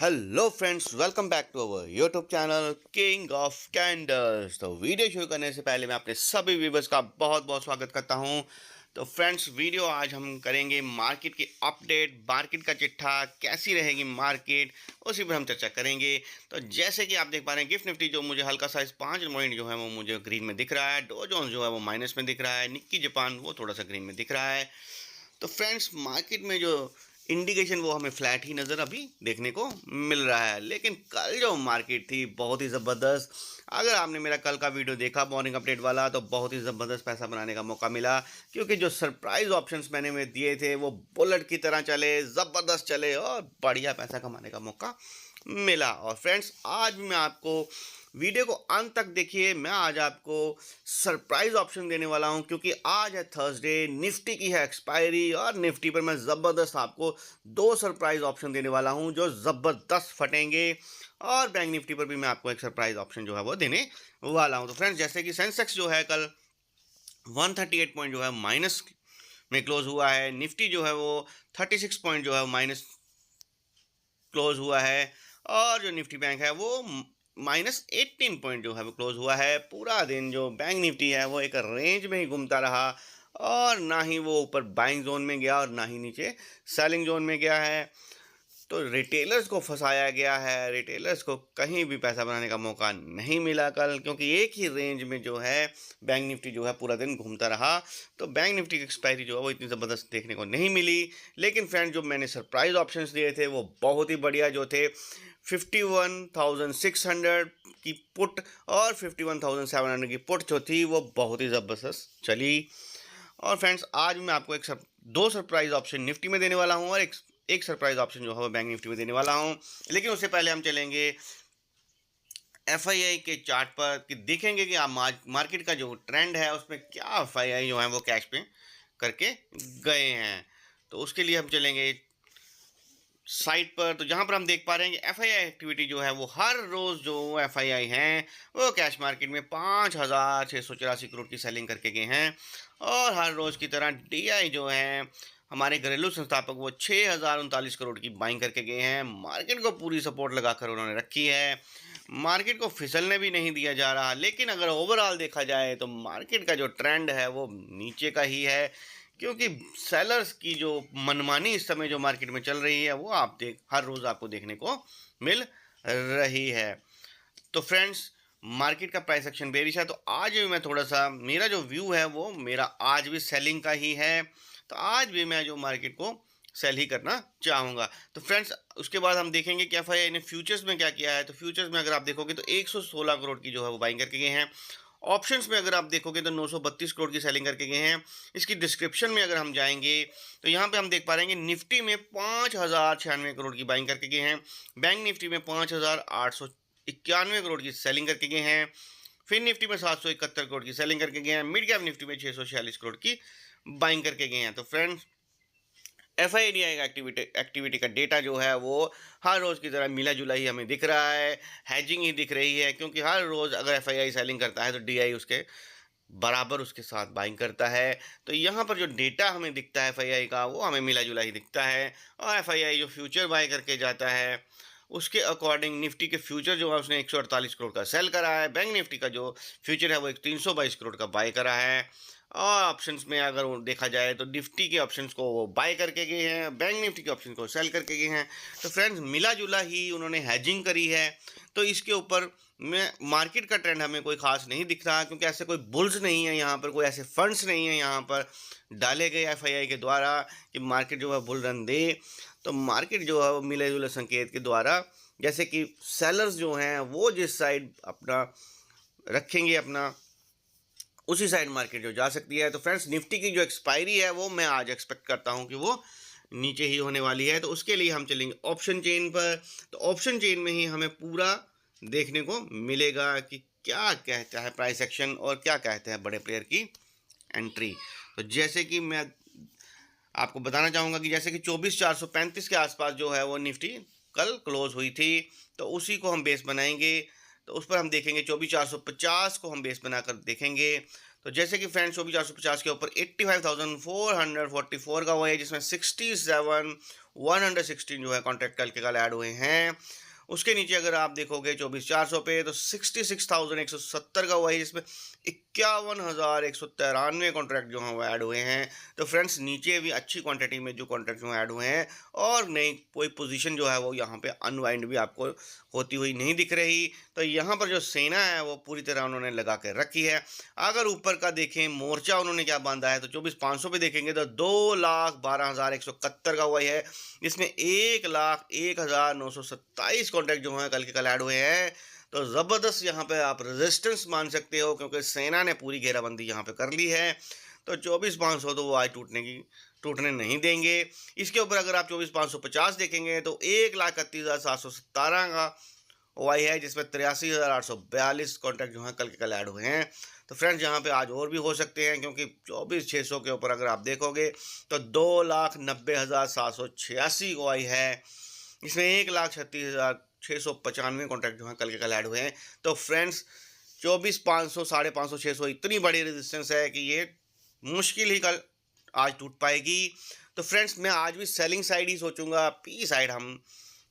Hello friends, welcome back to our YouTube channel King of Candles. तो video शुरू करने से पहले मैं अपने सभी व्यूवर्स का बहुत बहुत स्वागत करता हूं। तो फ्रेंड्स, वीडियो आज हम करेंगे मार्केट की अपडेट, मार्केट का चिट्ठा, कैसी रहेगी मार्केट, उसी पर हम चर्चा करेंगे। तो जैसे कि आप देख पा रहे हैं, गिफ्ट निफ्टी जो मुझे हल्का सा 5 पॉइंट जो है वो मुझे ग्रीन में दिख रहा है, डो जोन्स जो है वो माइनस में दिख रहा है, निक्की जापान वो थोड़ा सा ग्रीन में दिख रहा है। तो फ्रेंड्स, मार्केट में जो इंडिकेशन वो हमें फ्लैट ही नज़र अभी देखने को मिल रहा है। लेकिन कल जो मार्केट थी बहुत ही ज़बरदस्त। अगर आपने मेरा कल का वीडियो देखा मॉर्निंग अपडेट वाला, तो बहुत ही ज़बरदस्त पैसा बनाने का मौका मिला, क्योंकि जो सरप्राइज ऑप्शंस मैंने में दिए थे वो बुलेट की तरह चले, ज़बरदस्त चले और बढ़िया पैसा कमाने का मौका मिला। और फ्रेंड्स, आज मैं आपको वीडियो को अंत तक देखिए, मैं आज आपको सरप्राइज ऑप्शन देने वाला हूं, क्योंकि आज है थर्सडे, निफ्टी की है एक्सपायरी, और निफ्टी पर मैं ज़बरदस्त आपको दो सरप्राइज ऑप्शन देने वाला हूं जो ज़बरदस्त फटेंगे। और बैंक निफ्टी पर भी मैं आपको एक सरप्राइज ऑप्शन जो है वो देने वाला हूं। तो फ्रेंड्स, जैसे कि सेंसेक्स जो है कल 138 पॉइंट जो है माइनस में क्लोज हुआ है, निफ्टी जो है वो 36 पॉइंट जो है माइनस क्लोज हुआ है, और जो निफ्टी बैंक है वो -18 पॉइंट जो है वो क्लोज हुआ है। पूरा दिन जो बैंक निफ्टी है वो एक रेंज में ही घूमता रहा, और ना ही वो ऊपर बाइंग जोन में गया और ना ही नीचे सेलिंग जोन में गया है। तो रिटेलर्स को फंसाया गया है, रिटेलर्स को कहीं भी पैसा बनाने का मौका नहीं मिला कल, क्योंकि एक ही रेंज में जो है बैंक निफ्टी जो है पूरा दिन घूमता रहा। तो बैंक निफ्टी की एक्सपायरी जो है वो इतनी ज़बरदस्त देखने को नहीं मिली। लेकिन फ्रेंड, जो मैंने सरप्राइज ऑप्शंस दिए थे वो बहुत ही बढ़िया जो थे। 51,600 की पुट और 51,700 की पुट जो थी वो बहुत ही ज़बरदस्त चली। और फ्रेंड्स, आज मैं आपको दो सरप्राइज ऑप्शन निफ्टी में देने वाला हूं, और एक सरप्राइज ऑप्शन जो है वो बैंक निफ्टी में देने वाला हूं। लेकिन उससे पहले हम चलेंगे एफआईआई के चार्ट पर, कि देखेंगे कि मार्केट का जो ट्रेंड है उसमें क्या एफआईआई जो है वो कैश पे करके गए हैं। तो उसके लिए हम चलेंगे साइट पर, तो जहां पर हम देख पा रहे हैं कि एफआईआई एक्टिविटी जो है वो हर रोज जो एफआईआई हैं वो कैश मार्केट में 5,684 करोड़ की सेलिंग करके गए हैं। और हर रोज की तरह डीआई जो है हमारे घरेलू संस्थापक वो 6,039 करोड़ की बाइंग करके गए हैं। मार्केट को पूरी सपोर्ट लगाकर उन्होंने रखी है, मार्केट को फिसलने भी नहीं दिया जा रहा। लेकिन अगर ओवरऑल देखा जाए तो मार्केट का जो ट्रेंड है वो नीचे का ही है, क्योंकि सेलर्स की जो मनमानी इस समय जो मार्केट में चल रही है वो हर रोज आपको देखने को मिल रही है। तो फ्रेंड्स, मार्केट का प्राइस एक्शन बेरिश है, तो आज भी मैं थोड़ा सा, मेरा जो व्यू है वो मेरा आज भी सेलिंग का ही है। तो आज भी मैं जो मार्केट को सेल ही करना चाहूँगा। तो फ्रेंड्स, उसके बाद हम देखेंगे कि एफआईआई ने फ्यूचर्स में क्या किया है। तो फ्यूचर्स में अगर आप देखोगे तो 116 करोड़ की जो है वो बाइंग करके गए हैं। ऑप्शंस में अगर आप देखोगे तो 932 करोड़ की सेलिंग करके गए हैं। इसकी डिस्क्रिप्शन में अगर हम जाएंगे तो यहाँ पे हम देख पा रहे हैं कि निफ्टी में 5,096 करोड़ की बाइंग करके गए हैं, बैंक निफ्टी में 5,891 करोड़ की सेलिंग करके गए हैं, फिर निफ्टी में 771 करोड़ की सेलिंग करके गए हैं, मिड कैप निफ्टी में 646 करोड़ की बाइंग करके गए हैं। तो फ्रेंड्स, एफआईडीआई का एक्टिविटी का डेटा जो है वो हर रोज़ की तरह मिला जुला ही हमें दिख रहा है, हैजिंग ही दिख रही है, क्योंकि हर रोज़ अगर एफआईआई सेलिंग करता है तो डीआई उसके बराबर उसके साथ बाइंग करता है। तो यहाँ पर जो डेटा हमें दिखता है एफआईआई का वो हमें मिला जुला ही दिखता है। और एफआईआई जो फ्यूचर बाय करके जाता है उसके अकॉर्डिंग निफ्टी के फ्यूचर जो है उसने 148 करोड़ का सेल करा है, बैंक निफ्टी का जो फ्यूचर है वो 322 करोड़ का बाय करा है। और ऑप्शंस में अगर वो देखा जाए तो निफ्टी के ऑप्शंस को वो बाय करके गए हैं, बैंक निफ्टी के ऑप्शन को सेल करके गए हैं। तो फ्रेंड्स, मिला जुला ही उन्होंने हैजिंग करी है। तो इसके ऊपर में मार्केट का ट्रेंड हमें कोई खास नहीं दिख रहा, क्योंकि ऐसे कोई बुल्स नहीं है यहाँ पर, कोई ऐसे फंड्स नहीं है यहाँ पर डाले गए एफआईआई के द्वारा कि मार्केट जो है बुल रन दे। तो मार्केट जो है वो मिले जुले संकेत के द्वारा, जैसे कि सेलर्स जो हैं वो जिस साइड अपना रखेंगे अपना, उसी साइड मार्केट जो जा सकती है। तो फ्रेंड्स, निफ्टी की जो एक्सपायरी है वो मैं आज एक्सपेक्ट करता हूं कि वो नीचे ही होने वाली है। तो उसके लिए हम चलेंगे ऑप्शन चेन पर। तो ऑप्शन चेन में ही हमें पूरा देखने को मिलेगा कि क्या कहता है प्राइस एक्शन और क्या कहते हैं बड़े प्लेयर की एंट्री। तो जैसे कि मैं आपको बताना चाहूँगा कि जैसे कि 24,435 के आसपास जो है वो निफ्टी कल क्लोज हुई थी, तो उसी को हम बेस बनाएंगे। तो उस पर हम देखेंगे 24,450 को हम बेस बनाकर देखेंगे। तो जैसे कि फ्रेंड्स 24,450 के ऊपर 85,444 का हुआ है, जिसमें 67,116 जो है कॉन्ट्रैक्ट कल के कल ऐड हुए हैं। उसके नीचे अगर आप देखोगे 24,400 पे तो 66,170 का हुआ है, जिसमें 51,193 कॉन्ट्रैक्ट जो हैं वो ऐड हुए हैं। तो फ्रेंड्स नीचे भी अच्छी क्वांटिटी में जो कॉन्ट्रैक्ट जो ऐड हुए हैं, और नई कोई पोजीशन जो है वो यहाँ पे अनवाइंड भी आपको होती हुई नहीं दिख रही। तो यहाँ पर जो सेना है वो पूरी तरह उन्होंने लगा के रखी है। अगर ऊपर का देखें मोर्चा उन्होंने क्या बांधा है, तो 24,500 पे देखेंगे तो 2,12,171 का हुआ है, इसमें 1,01,927 कॉन्ट्रैक्ट जो हैं कल के कल ऐड हुए हैं। तो ज़बरदस्त यहाँ पे आप रेजिस्टेंस मान सकते हो, क्योंकि सेना ने पूरी घेराबंदी यहाँ पे कर ली है। तो 24,500 तो वो आज टूटने नहीं देंगे। इसके ऊपर अगर आप 24,550 देखेंगे तो 1,31,717 का वाई है, जिसमें 83,842 कॉन्ट्रैक्ट जो हैं कल के कल ऐड हुए हैं। तो फ्रेंड्स यहाँ पे आज और भी हो सकते हैं, क्योंकि 24,600 के ऊपर अगर आप देखोगे तो 2,90,786 वाई है, इसमें 1,36,695 कॉन्ट्रैक्ट जो हैं कल के कल ऐड हुए हैं। तो फ्रेंड्स 24,500, 550, 600 इतनी बड़ी रेजिस्टेंस है कि ये मुश्किल ही कल आज टूट पाएगी। तो फ्रेंड्स मैं आज भी सेलिंग साइड ही सोचूंगा, पी साइड हम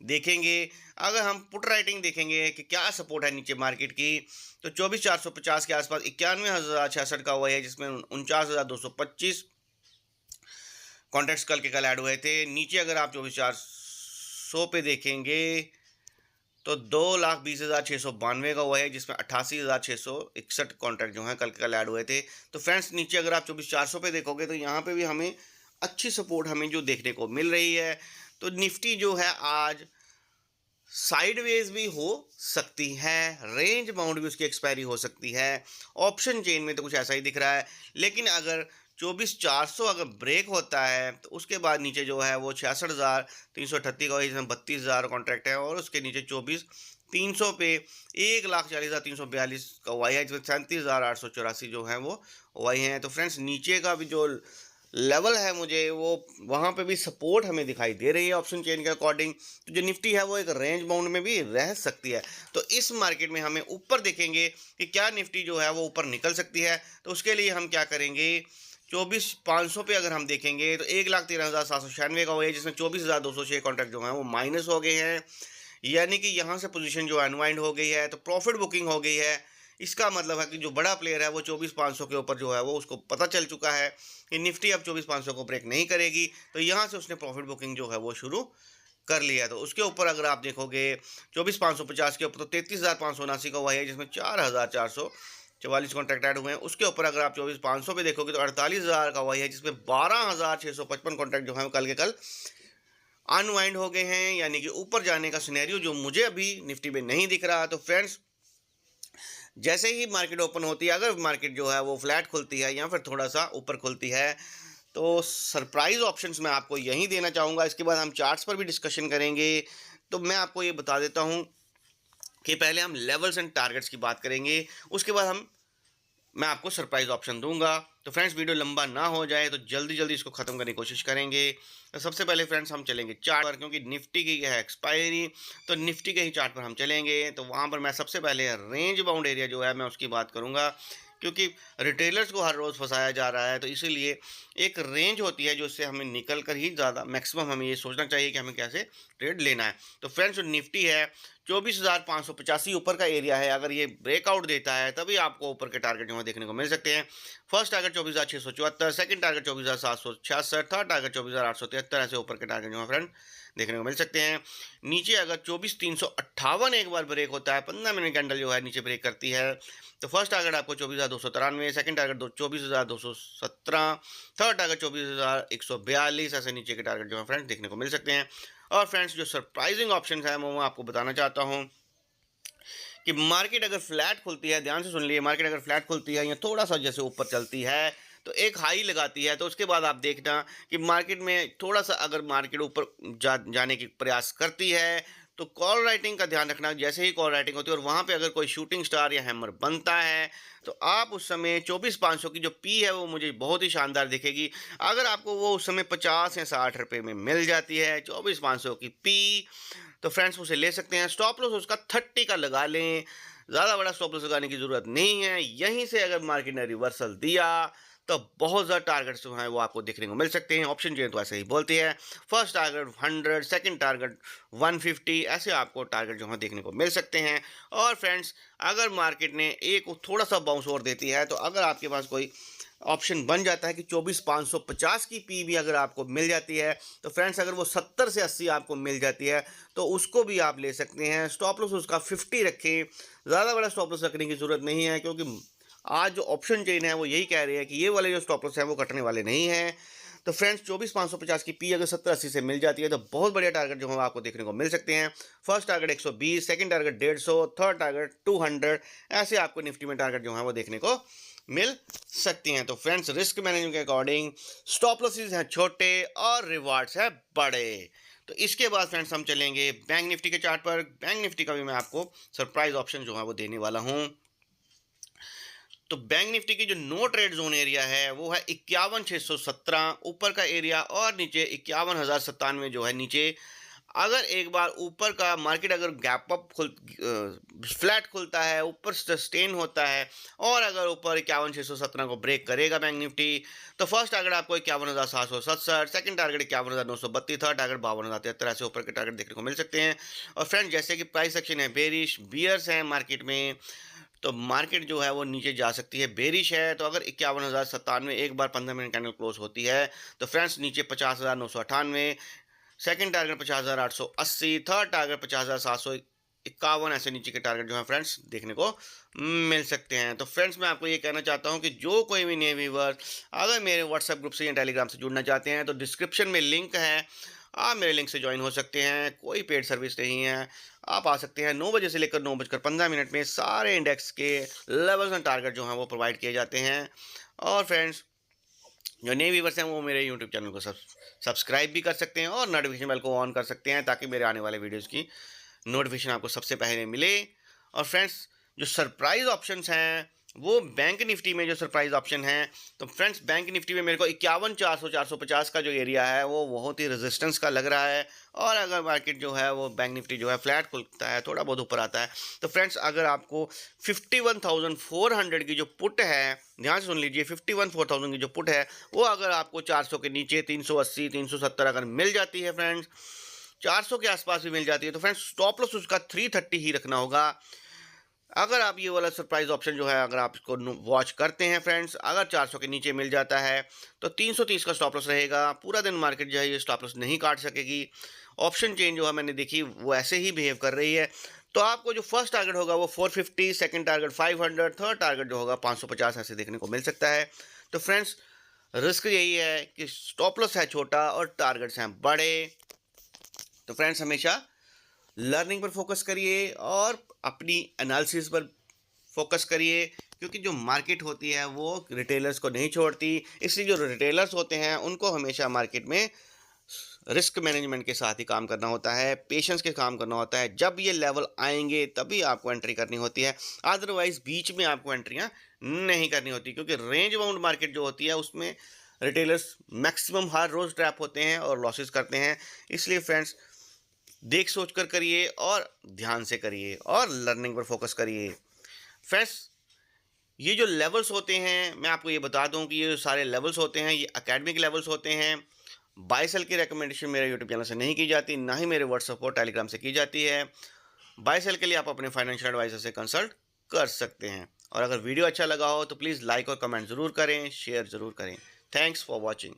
देखेंगे। अगर हम पुट राइटिंग देखेंगे कि क्या सपोर्ट है नीचे मार्केट की, तो 24,450 के आसपास 91,066 का हुआ है, जिसमें 49,225 कॉन्ट्रैक्ट्स कल के कल ऐड हुए थे। नीचे अगर आप 24,400 पे देखेंगे तो 2,20,692 का हुआ है, जिसमें 88,661 कॉन्ट्रैक्ट जो हैं कल के कल ऐड हुए थे। तो फ्रेंड्स नीचे अगर आप 24,400 पे देखोगे तो यहाँ पे भी हमें अच्छी सपोर्ट हमें जो देखने को मिल रही है। तो निफ्टी जो है आज साइडवेज भी हो सकती है, रेंज बाउंड भी उसकी एक्सपायरी हो सकती है। ऑप्शन चेन में तो कुछ ऐसा ही दिख रहा है, लेकिन अगर 24,400 अगर ब्रेक होता है तो उसके बाद नीचे जो है वो 66,338 का, इसमें 32,000 कॉन्ट्रैक्ट है, और उसके नीचे 24,300 पे 1,40,342 का वाई है, जिसमें 37,884 जो है वो वाई हैं। तो फ्रेंड्स नीचे का भी जो लेवल है मुझे वो वहाँ पे भी सपोर्ट हमें दिखाई दे रही है ऑप्शन चेन के अकॉर्डिंग। तो जो निफ्टी है वो एक रेंज बाउंड में भी रह सकती है। तो इस मार्केट में हमें ऊपर देखेंगे कि क्या निफ्टी जो है वो ऊपर निकल सकती है। तो उसके लिए हम क्या करेंगे, 24,500 पे अगर हम देखेंगे तो 1,13,796 का हुआ है, जिसमें 24,206 कॉन्ट्रैक्ट जो हैं वो माइनस हो गए हैं, यानी कि यहाँ से पोजीशन जो अनवाइंड हो गई है। तो प्रॉफिट बुकिंग हो गई है। इसका मतलब है कि जो बड़ा प्लेयर है वो 24,500 के ऊपर जो है वो उसको पता चल चुका है कि निफ्टी अब 24,500 को ब्रेक नहीं करेगी, तो यहाँ से उसने प्रॉफिट बुकिंग जो है वो शुरू कर लिया। तो उसके ऊपर अगर आप देखोगे 24,550 के ऊपर तो 33,579 का हुआ है, जिसमें 4,444 कॉन्ट्रैक्ट ऐड हुए हैं। उसके ऊपर अगर आप 24,500 पे देखोगे तो 48,000 का हुआ है, जिसमें 12,655 कॉन्ट्रैक्ट जो है कल के कल अनवाइंड हो गए हैं, यानी कि ऊपर जाने का सिनेरियो जो मुझे अभी निफ्टी में नहीं दिख रहा। तो फ्रेंड्स जैसे ही मार्केट ओपन होती है, अगर मार्केट जो है वो फ्लैट खुलती है या फिर थोड़ा सा ऊपर खुलती है, तो सरप्राइज ऑप्शंस मैं आपको यही देना चाहूँगा। इसके बाद हम चार्ट्स पर भी डिस्कशन करेंगे। तो मैं आपको ये बता देता हूँ कि पहले हम लेवल्स एंड टारगेट्स की बात करेंगे, उसके बाद मैं आपको सरप्राइज ऑप्शन दूंगा। तो फ्रेंड्स वीडियो लंबा ना हो जाए तो जल्दी जल्दी इसको ख़त्म करने की कोशिश करेंगे। तो सबसे पहले फ्रेंड्स हम चलेंगे चार्ट पर, क्योंकि निफ्टी की है एक्सपायरी, तो निफ्टी के ही चार्ट पर हम चलेंगे। तो वहाँ पर मैं सबसे पहले रेंज बाउंड एरिया जो है मैं उसकी बात करूँगा, क्योंकि रिटेलर्स को हर रोज़ फंसाया जा रहा है। तो इसीलिए एक रेंज होती है जो उससे हमें निकल कर ही ज़्यादा मैक्सिमम हमें ये सोचना चाहिए कि हमें कैसे ट्रेड लेना है। तो फ्रेंड्स जो निफ्टी है 24,585 ऊपर का एरिया है, अगर ये ब्रेकआउट देता है तभी आपको ऊपर के टारगेट जो है देखने को मिल सकते हैं। First target 24,674, second target 24,766, third target 24,873, ऐसे ऊपर के टारगेट जो है फ्रेंड देखने को मिल सकते हैं। नीचे अगर 24,358 एक बार ब्रेक होता है, 15 मिनट कैंडल जो है नीचे ब्रेक करती है, तो फर्स्ट टारगेट आपको 24,293, सेकंड टारगेट 24,217, थर्ड टारगेट 24,142, ऐसे नीचे के टारगेट जो है फ्रेंड्स देखने को मिल सकते हैं। और फ्रेंड्स जो सरप्राइजिंग ऑप्शन है वो मैं आपको बताना चाहता हूँ कि मार्केट अगर फ्लैट खुलती है, ध्यान से सुन लिए, मार्केट अगर फ्लैट खुलती है या थोड़ा सा जैसे ऊपर चलती है तो एक हाई लगाती है, तो उसके बाद आप देखना कि मार्केट में थोड़ा सा अगर मार्केट ऊपर जाने की प्रयास करती है तो कॉल राइटिंग का ध्यान रखना। जैसे ही कॉल राइटिंग होती है और वहाँ पे अगर कोई शूटिंग स्टार या हैमर बनता है तो आप उस समय 24,500 की जो पी है वो मुझे बहुत ही शानदार दिखेगी। अगर आपको वो उस समय 50 या 60 रुपये में मिल जाती है 24,500 की पी, तो फ्रेंड्स उसे ले सकते हैं। स्टॉप लॉस उसका 30 का लगा लें, ज़्यादा बड़ा स्टॉप लॉस लगाने की ज़रूरत नहीं है। यहीं से अगर मार्केट ने रिवर्सल दिया तो बहुत ज़्यादा टारगेट्स जो हैं वो आपको देखने को मिल सकते हैं। ऑप्शन चेन तो ऐसे ही बोलती है, फर्स्ट टारगेट 100, सेकंड टारगेट 150, ऐसे आपको टारगेट जो है देखने को मिल सकते हैं। और फ्रेंड्स, अगर मार्केट ने एक थोड़ा सा बाउंस और देती है, तो अगर आपके पास कोई ऑप्शन बन जाता है कि 24,550 की पी भी अगर आपको मिल जाती है, तो फ्रेंड्स अगर वो 70 से 80 आपको मिल जाती है तो उसको भी आप ले सकते हैं। स्टॉप लॉस उसका 50 रखें, ज़्यादा बड़ा स्टॉप लॉस रखने की ज़रूरत नहीं है, क्योंकि आज जो ऑप्शन चेन है वो यही कह रही है कि ये वाले जो स्टॉप लॉस हैं वो कटने वाले नहीं हैं। तो फ्रेंड्स 24,550 की पी अगर 70-80 से मिल जाती है तो बहुत बढ़िया टारगेट जो है आपको देखने को मिल सकते हैं। First target 120, second target 150, third target 200, ऐसे आपको निफ्टी में टारगेट जो है वो देखने को मिल सकती हैं। तो फ्रेंड्स, रिस्क मैनेजमेंट के अकॉर्डिंग स्टॉप लॉसेस हैं छोटे और रिवार्ड्स हैं बड़े। तो इसके बाद फ्रेंड्स हम चलेंगे बैंक निफ्टी के चार्ट पर। बैंक निफ्टी का भी मैं आपको सरप्राइज ऑप्शन जो है वो देने वाला हूँ। तो बैंक निफ्टी की जो नो ट्रेड जोन एरिया है वो है 51,617 ऊपर का एरिया, और नीचे 51,097 जो है नीचे। अगर एक बार ऊपर का मार्केट अगर गैप अप फ्लैट खुलता है, ऊपर सस्टेन होता है, और अगर ऊपर 51,617 को ब्रेक करेगा बैंक निफ्टी, तो फर्स्ट टारगेट आपको 51,767, सेकंड टारगेट 51,932, थर्ड टारगेट 52,073, ऐसे ऊपर के टारगेट देखने को मिल सकते हैं। और फ्रेंड, जैसे कि प्राइस एक्शन है बेरिश, बियर्स हैं मार्केट में, तो मार्केट जो है वो नीचे जा सकती है। बेरिश है तो अगर 51,097 एक बार 15 मिनट कैंडल क्लोज होती है तो फ्रेंड्स नीचे 50,998, सेकंड टारगेट 50,880, थर्ड टारगेट 50,751, ऐसे नीचे के टारगेट जो है फ्रेंड्स देखने को मिल सकते हैं। तो फ्रेंड्स, मैं आपको ये कहना चाहता हूँ कि जो कोई भी नए व्यूअर अगर मेरे व्हाट्सएप ग्रुप से या टेलीग्राम से जुड़ना चाहते हैं तो डिस्क्रिप्शन में लिंक है, आप मेरे लिंक से ज्वाइन हो सकते हैं। कोई पेड सर्विस नहीं है, आप आ सकते हैं। 9 बजे से लेकर 9:15 में सारे इंडेक्स के लेवल्स एंड टारगेट जो हैं वो प्रोवाइड किए जाते हैं। और फ्रेंड्स, जो नए व्यूवर्स हैं वो मेरे यूट्यूब चैनल को सब्सक्राइब भी कर सकते हैं और नोटिफिकेशन बेल को ऑन कर सकते हैं, ताकि मेरे आने वाले वीडियोज़ की नोटिफिकेशन आपको सबसे पहले मिले। और फ्रेंड्स, जो सरप्राइज ऑप्शंस हैं वो बैंक निफ्टी में जो सरप्राइज ऑप्शन है, तो फ्रेंड्स बैंक निफ्टी में मेरे को 51,400-450 का जो एरिया है वो बहुत ही रेजिस्टेंस का लग रहा है। और अगर मार्केट जो है वो बैंक निफ्टी जो है फ्लैट खुलता है, थोड़ा बहुत ऊपर आता है, तो फ्रेंड्स अगर आपको 51,400 की जो पुट है, ध्यान से सुन लीजिए, 51,400 की जो पुट है वो अगर आपको 400 के नीचे 380, 370 अगर मिल जाती है फ्रेंड्स, 400 के आसपास भी मिल जाती है, तो फ्रेंड्स स्टॉप लॉस उसका 330 ही रखना होगा। अगर आप ये वाला सरप्राइज ऑप्शन जो है अगर आप इसको वॉच करते हैं फ्रेंड्स, अगर 400 के नीचे मिल जाता है तो 330 का स्टॉप लॉस रहेगा। पूरा दिन मार्केट जो है ये स्टॉप लॉस नहीं काट सकेगी। ऑप्शन चेंज जो है मैंने देखी वो ऐसे ही बिहेव कर रही है। तो आपको जो फर्स्ट टारगेट होगा वो 450, सेकंड टारगेट 500, थर्ड टारगेट जो होगा 550, ऐसे देखने को मिल सकता है। तो फ्रेंड्स, रिस्क यही है कि स्टॉप लॉस है छोटा और टारगेट्स हैं बड़े। तो फ्रेंड्स, हमेशा लर्निंग पर फोकस करिए और अपनी एनालिसिस पर फोकस करिए, क्योंकि जो मार्केट होती है वो रिटेलर्स को नहीं छोड़ती। इसलिए जो रिटेलर्स होते हैं उनको हमेशा मार्केट में रिस्क मैनेजमेंट के साथ ही काम करना होता है, पेशेंस के काम करना होता है। जब ये लेवल आएंगे तभी आपको एंट्री करनी होती है, अदरवाइज बीच में आपको एंट्रियां नहीं करनी होती, क्योंकि रेंज बाउंड मार्केट जो होती है उसमें रिटेलर्स मैक्सिमम हर रोज़ ट्रैप होते हैं और लॉसेस करते हैं। इसलिए फ्रेंड्स, देख सोच कर करिए और ध्यान से करिए और लर्निंग पर फोकस करिए। फ्रेंड्स, ये जो लेवल्स होते हैं, मैं आपको ये बता दूं कि ये जो सारे लेवल्स होते हैं ये एकेडमिक लेवल्स होते हैं। बाय सेल की रिकमेंडेशन मेरे यूट्यूब चैनल से नहीं की जाती, ना ही मेरे व्हाट्सएप और टेलीग्राम से की जाती है। बाय सेल के लिए आप अपने फाइनेंशियल एडवाइजर से कंसल्ट कर सकते हैं। और अगर वीडियो अच्छा लगा हो तो प्लीज़ लाइक और कमेंट ज़रूर करें, शेयर ज़रूर करें। Thanks for watching.